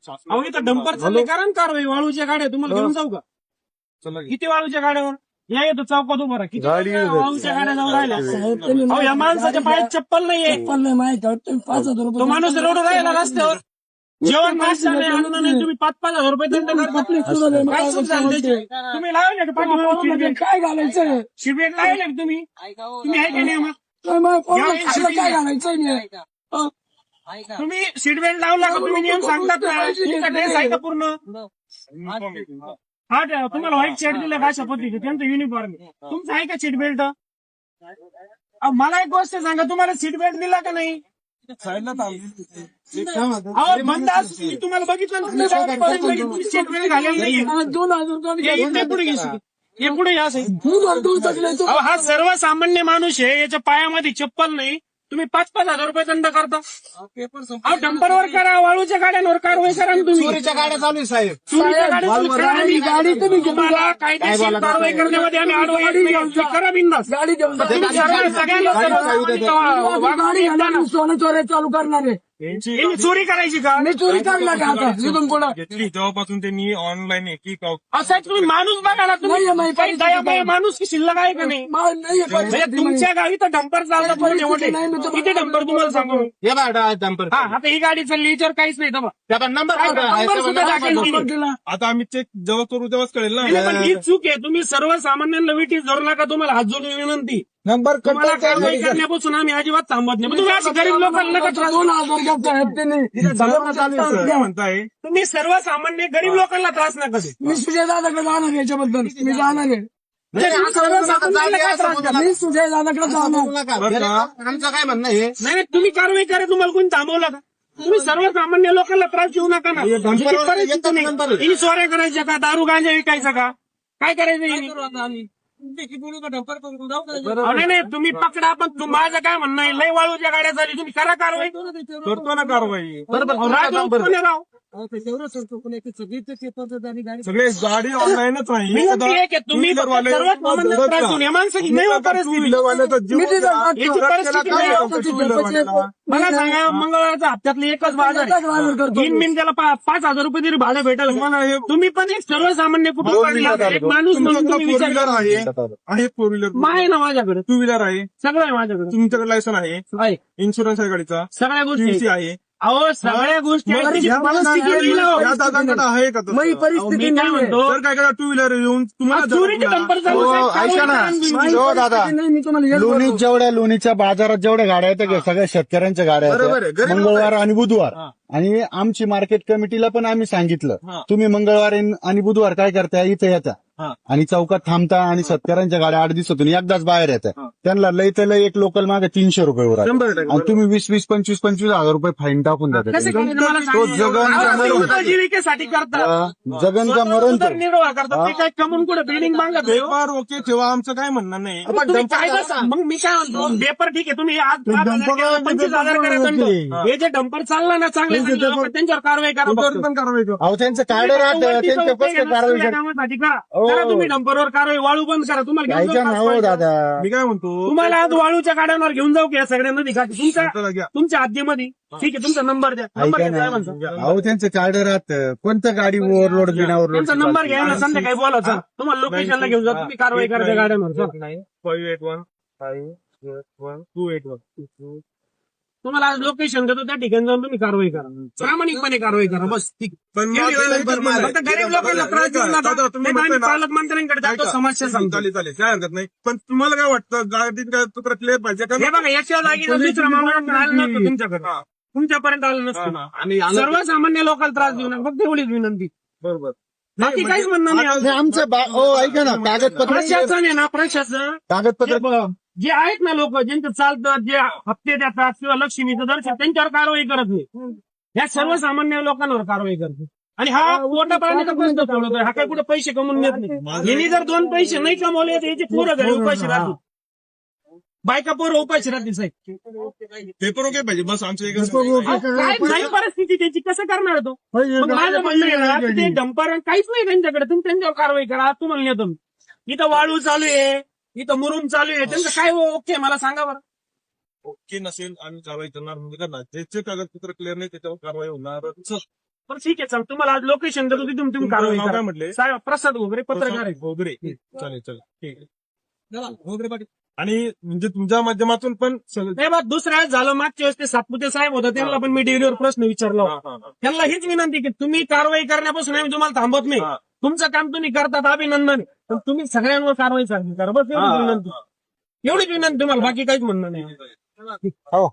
अहो इथं डंपर चालले कारण कारवाई वाळूच्या गाड्या तुम्हाला घेऊन जाऊ का? चला की. किती वाळूच्या गाड्यावर या येतो चौकात उभा राहा. किती गाडी वाळूच्या गाड्या जाऊन राहिल्या. साहेब, तुम्ही अहो या माणसाच्या पायात चप्पल नाहीये. चप्पल नाही माहिती तुम्ही 5,000 रुपये तो माणूस रोड राहिला रस्त्यावर जेवण नाश्ता नाही अन्न नाही तुम्ही 5,000 रुपये दंड करता. आपली सुरू झाली. काय चूक झाली त्याची? तुम्ही लावले का पाठीमागे मध्ये काय घालायचं शिबिर लावले का तुम्ही? तुम्ही आहे का नियमात? काय मग कोणाला या खायला शिबिर- काय घालायचं नाही अं, तुम्ही सीट बेल्ट लावला का? तुम्ही नियम सांगतात ना? तुमचा ड्रेस आहे का पूर्ण? हा तुम्हाला व्हाईट शर्ट दिलं का? शपथविधी त्यांचं युनिफॉर्म तुमचं आहे का सीट बेल्ट? मला एक गोष्ट सांगा, तुम्हाला सीट बेल्ट दिला का नाही? अहो बंद असू तुम्हाला बघितलं ना तुम्ही सीट बेल्ट घालेलं नाहीये. 2,000 इथे पुढे घेशील हे पुढे या साईड. दूर टाकले तू अहो, हा सर्वसामान्य माणूस आहे, याच्या पायामध्ये चप्पल नाही, तुम्ही 5,000 रुपये दंड करता. अहो डंपरवर करा, वाळूच्या गाड्यांवर कारवाई करा ना तुम्ही. चोरीच्या गाड्या चालू आहे साहेब. चोरीच्या गाड्या चालू करा. गाडी गाडी तुम्ही घेऊन तुम्हाला कायदेशीर कारवाई करण्यामध्ये आम्ही आडवा येत नाही. तुम्ही करा बिनधास्त. गाडी घेऊन जा. तुम्ही सगळ्या गाडी घालून सोनं चोऱ्या चालू करणार आहे यांनी चोरी करायची का? मी चोरी करला का आता इथून पुढं घेतली तेव्हापासून त्यांनी ऑनलाईन की असं तुम्ही माणूस बघा ना तुम्ही. नाही, नाही, काही दयामय माणूस की शिल्लक आहे का नाही? नाही म्हणजे तुमच्या गावी तर डंपर चालला पण एवढे नाही, मी तुम्हाला- किती डंपर तुम्हाला सांगू. हे बघा डंपर. हा आता ही गाडी चालली याच्यावर काहीच नाही तर त्याचा नंबर नंबर सुद्धा टाकेल तिने. दिला आता आम्ही चेक जेव्हा करू तेव्हाच कळेल नाही, पण ही चूक आहे. तुम्ही सर्वसामान्यांना विटीस धरू नका. तुम्हाला हात जोडून विनंती. नंबर तुम्हाला कारवाई करण्यापासून आम्ही अजिबात थांबत नाही. पण तुम्ही अशी गरीब लोकांना नका त्रास देऊ. 2,000 घेत साहेब त्यांनी म्हणताय तुम्ही सर्वसामान्य गरीब लोकांना त्रास नका देऊ. मी सुजय दादाकडे जाणार आहे याच्याबद्दल मी जाणार आहे म्हणजे सर्वसामान्यांना काय त्रास द्या? मी सुजय दादाकडे जाणार आमचं काय म्हणणं हे नाही नाही, तुम्ही कारवाई करा. तुम्हाला कोणी थांबवलं का? तुम्ही सर्वसामान्य लोकांना त्रास देऊ नका ना. डंपरवर ही परिस्थिती येतात नाही. नंबर. हिने चोऱ्या करायच्या का? दारू गांजा विकायचा का? काय करायचं हिने? अहो, नाही नाही, तुम्ही पकडा. पण माझं काय म्हणणं आहे, लय वाळूच्या गाड्या झाली, तुम्ही करा कारवाई. करतो ना कारवाई. अहो, राज कोण आहे राव? सगळे गाडी ऑनलाईनच आहे. विनंती आहे की तुम्ही सर्वात मोठा त्रास देऊन या माणसाची नाही हो परिस्थिती. याची परिस्थिती नाही हो. मला सांगा, मंगळवारचा हप्त्यातले एकच बाजार आहे. तीन मिनिट त्याला 5,000 रुपये तरी भाडं भेटेल. तुम्हाला हे तुम्ही पण एक सर्वसामान्य कुटुंबातला एक माणूस म्हणून तुम्ही फोर विचार व्हीलर करा. आहे फोर व्हीलर आहे ना माझ्याकडे, टू व्हीलर आहे सगळं आहे माझ्याकडे. तुमच्याकडे लायसन आहे आहे. इन्शुरन्स आहे गाडीचा सगळ्या गोष्टी पीयूसी आहेत. आहे. अहो सगळ्या गोष्टी आहेत. त्याची परिस्थिती नाही ना हो. या दादांकडे आहे का तसं? मग ही अहो, परिस्थिती मी काय नाही म्हणतो, तर काय करा टू व्हीलर येऊन तुम्हाला चोरीचे डंपर चालू हो, आहेत. ऐका ना. कारवाई करा. हो दादा, नाही मी तुम्हाला एक लोणीत बोलतो. जेवढ्या लोणीच्या बाजारात जेवढ्या गाड्या आहेत त्या सगळ्या शेतकऱ्यांच्या गाड्या बरोबर आहे. आहेत गरीब मंगळवार आणि बुधवार. हा. आणि आमची मार्केट कमिटीला पण आम्ही सांगितलं हा. तुम्ही मंगळवार आणि बुधवार काय करता इथं येता हा. आणि चौकात थांबता आणि शेतकऱ्यांच्या गाड्या 8 दिवसातून एकदाच बाहेर येतात. हा. त्यांना लय तर लय एक लोकल मागे 300 रुपये वर आहे. 100% आणि तुम्ही 20-20, 25-25 हजार रुपये फाईन टाकून कसं देता. करायचं मला तो सांगा. जगनचा अहो, मरण. उपजीविकेसाठी करतात. जगनचा मरण तो. उदरनिर्वाह करतात. ते काय कमवून कुठे बिल्डिंग मागत आहे हो? पेपर ओके ठेवा आमचं काय म्हणणं नाही. तुम्ही कायदा सांग. मग मी काय म्हणतो, पेपर ठीक आहे, तुम्ही आज 25,000 करा दंड. हे जे डंपर चालला ना चांगले लोक, त्यांच्यावर कारवाई करा फक्त. पण कारवाई करू. अहो त्यांचं कार्ड राहतं त्यांच्या कसं कारवाई करा. कामासाठी करा. हो. करा तुम्ही डंपरवर कारवाई. वाळू बंद करा. तुम्हाला घेऊन ऐका जाऊ ना का? हो दादा, मी काय म्हणतो तुम्हाला आज वाळूच्या गाड्यांवर घेऊन जाऊ की या सगळ्यांना दिखाची चला घ्या. तुमच्या हद्दीमध्ये. ठीक आहे, तुमचा नंबर द्या. नंबर ऐका घ्या, काय ना म्हणता? अहो त्यांचं कार्ड राहतं कोणतं गाडी ओव्हरलोड बिना ओव्हरलोड त्यांचा नंबर घ्या ना, संध्याकाळी बोला. चल तुम्हाला लोकेशनला घेऊन जा. तुम्ही कारवाई करा त्या गाड्यांवर. चला. 581581281. तुम्हाला आज लोकेशन देतो, त्या ठिकाणी जाऊन तुम्ही कारवाई करा. प्रामाणिकपणे कारवाई करा. बस ठीक. पण एवढी वेळ नाही. फक्त गरीब लोकांना त्रास देऊ नका. दादा, तुम्ही नाही तर आम्ही म्हणताय ना- पालकमंत्र्यांकडे जातो, समस्या सांगतो. चालेल चालेल काय हरकत नाही. पण तुम्हाला काय वाटतं गाडीत काय तुकडा क्लिअर पाहिजे का? हे बघा, याच्या जागी जर दुसरा माणूस आला नसतो तुमच्याकडे, हा. तुमच्यापर्यंत आलं नसतं. हा. आणि सर्वसामान्य लोकांना त्रास देऊ नका. फक्त एवढीच विनंती. बरोबर बाकी काहीच म्हणणं नाही. हे आमचं ऐका ना कागदपत्र प्रशासन आहे ना, प्रशासन कागदपत्र जे आहेत ना लोक, ज्यांचं चालतं, जे हप्ते देतात किंवा लक्ष्मीचं दर्शन, त्यांच्यावर कारवाई करत नाही. या सर्वसामान्य लोकांवर कारवाई करते. आणि हा पोटा पाण्याचा प्रश्न सोडवतोय. हा काय कुठे पैसे कमवून देत नाही. यांनी जर 2 पैसे नाही कमवले तर याचे पोरं घरी उपाशी राहतील. बायका पोरं उपाशी राहतील साहेब. पेपर ओके पाहिजे बस आमचं एक काय नाही परिस्थिती त्याची, कसं करणार तो? मग माझं म्हणणं आहे ना, की ते डंपर काहीच नाही त्यांच्याकडे. तुम्ही त्यांच्यावर कारवाई करा. आज तुम्हाला नेतो मी. इथं वाळू चालू आहे, इथं मुरुम चालू आहे. त्यांचं काय ओके मला सांगा बरं. ओके नसेल आम्ही कारवाई करणार म्हणजे करणार. ज्याचे कागदपत्र क्लिअर नाही त्याच्यावर कारवाई होणार पण ठीक आहे, चल तुम्हाला आज लोकेशन देतो तिथून तुम्ही कारवाई नाव काय करा. म्हटले? साहेब प्रसाद वगैरे पत्रकार आहे. वगैरे चालेल चालेल ठीक आहे वगैरे पाटील. आणि म्हणजे तुमच्या माध्यमातून पण नाही बा, दुसऱ्या वेळेस झालं मागच्या वेळेस ते सातपुते साहेब होते, त्यांना पण मी टीव्हीवर प्रश्न विचारला होता. त्यांना हीच विनंती की तुम्ही कारवाई करण्यापासून आम्ही तुम्हाला थांबत नाही. तुमचं काम तुम्ही करतात, अभिनंदन आहे. पण तुम्ही सगळ्यांवर कारवाई चालू करा, बस एवढीच विनंती. एवढीच विनंती तुम्हाला, बाकी काहीच म्हणणं नाही. हो